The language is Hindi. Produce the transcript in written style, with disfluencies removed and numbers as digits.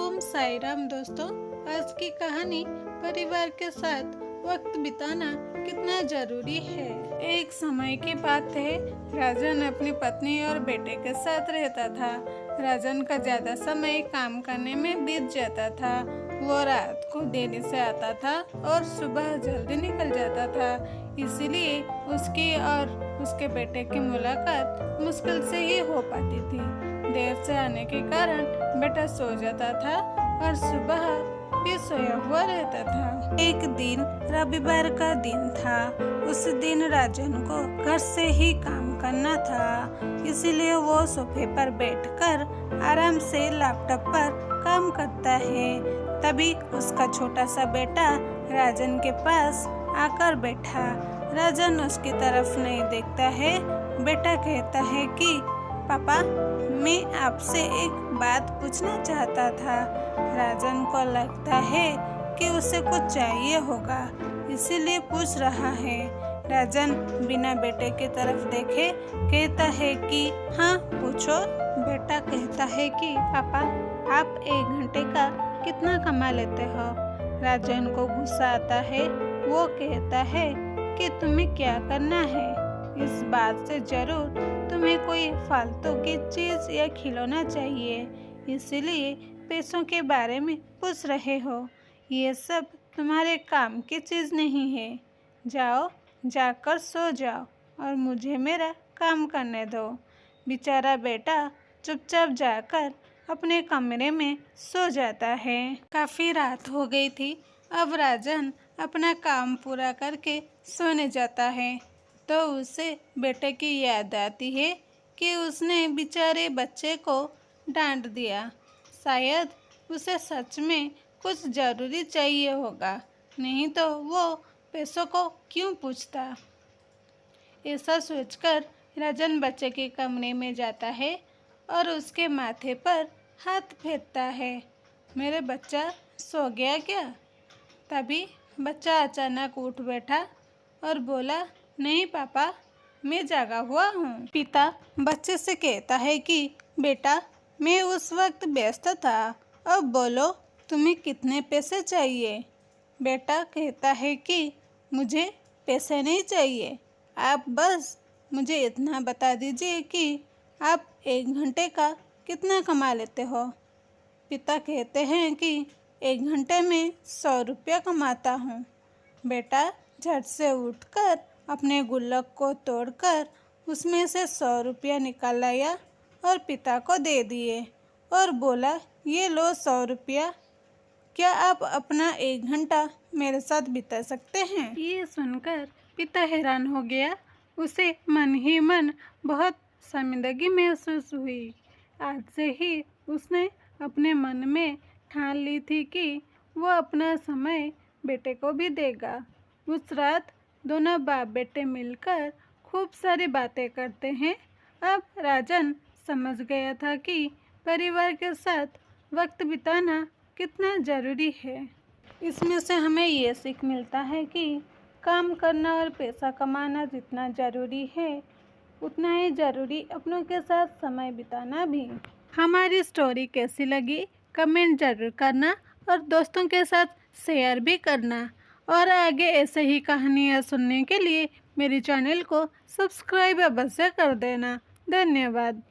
ओम साई राम दोस्तों। आज की कहानी परिवार के साथ वक्त बिताना कितना जरूरी है। एक समय की बात है, राजन अपनी पत्नी और बेटे के साथ रहता था। राजन का ज्यादा समय काम करने में बीत जाता था। वो रात को देरी से आता था और सुबह जल्दी निकल जाता था। इसीलिए उसकी और उसके बेटे की मुलाकात मुश्किल से ही हो पाती थी। देर से आने के कारण बेटा सो जाता था और सुबह भी सोया हुआ रहता था। एक दिन रविवार का दिन था। उस दिन राजन को घर से ही काम करना था, इसीलिए वो सोफे पर बैठकर आराम से लैपटॉप पर काम करता है। तभी उसका छोटा सा बेटा राजन के पास आकर बैठा। राजन उसकी तरफ नहीं देखता है। बेटा कहता है कि पापा, मैं आपसे एक बात पूछना चाहता था। राजन को लगता है कि उसे कुछ चाहिए होगा, इसीलिए पूछ रहा है। राजन बिना बेटे की तरफ देखे कहता है कि हाँ पूछो। बेटा कहता है कि पापा, आप 1 घंटे का कितना कमा लेते हो? राजन को गुस्सा आता है। वो कहता है कि तुम्हें क्या करना है? इस बात से जरूर तुम्हें कोई फालतू की चीज या खिलौना चाहिए, इसीलिए पैसों के बारे में पूछ रहे हो। ये सब तुम्हारे काम की चीज नहीं है। जाओ, जाकर सो जाओ और मुझे मेरा काम करने दो। बेचारा बेटा चुपचाप जाकर अपने कमरे में सो जाता है। काफी रात हो गई थी। अब राजन अपना काम पूरा करके सोने जाता है तो उसे बेटे की याद आती है कि उसने बेचारे बच्चे को डांट दिया। शायद उसे सच में कुछ जरूरी चाहिए होगा, नहीं तो वो पैसों को क्यों पूछता। ऐसा सोचकर राजन बच्चे के कमरे में जाता है और उसके माथे पर हाथ फेरता है। मेरे बच्चा सो गया क्या? तभी बच्चा अचानक उठ बैठा और बोला, नहीं पापा, मैं जागा हुआ हूँ। पिता बच्चे से कहता है कि बेटा, मैं उस वक्त व्यस्त था, अब बोलो तुम्हें कितने पैसे चाहिए? बेटा कहता है कि मुझे पैसे नहीं चाहिए, आप बस मुझे इतना बता दीजिए कि आप 1 घंटे का कितना कमा लेते हो। पिता कहते हैं कि 1 घंटे में 100 रुपया कमाता हूँ। बेटा झट से उठकर अपने गुल्लक को तोड़कर उसमें से 100 रुपया निकाल लाया और पिता को दे दिए और बोला, ये लो 100 रुपया। क्या आप अपना 1 घंटा मेरे साथ बिता सकते हैं? ये सुनकर पिता हैरान हो गया। उसे मन ही मन बहुत शर्मिंदगी महसूस हुई। आज से ही उसने अपने मन में ठान ली थी कि वो अपना समय बेटे को भी देगा। उस रात दोनों बाप बेटे मिलकर खूब सारी बातें करते हैं। अब राजन समझ गया था कि परिवार के साथ वक्त बिताना कितना ज़रूरी है। इसमें से हमें ये सीख मिलता है कि काम करना और पैसा कमाना जितना ज़रूरी है, उतना ही ज़रूरी अपनों के साथ समय बिताना भी। हमारी स्टोरी कैसी लगी कमेंट ज़रूर करना और दोस्तों के साथ शेयर भी करना। और आगे ऐसे ही कहानियाँ सुनने के लिए मेरे चैनल को सब्सक्राइब अवश्य कर देना। धन्यवाद।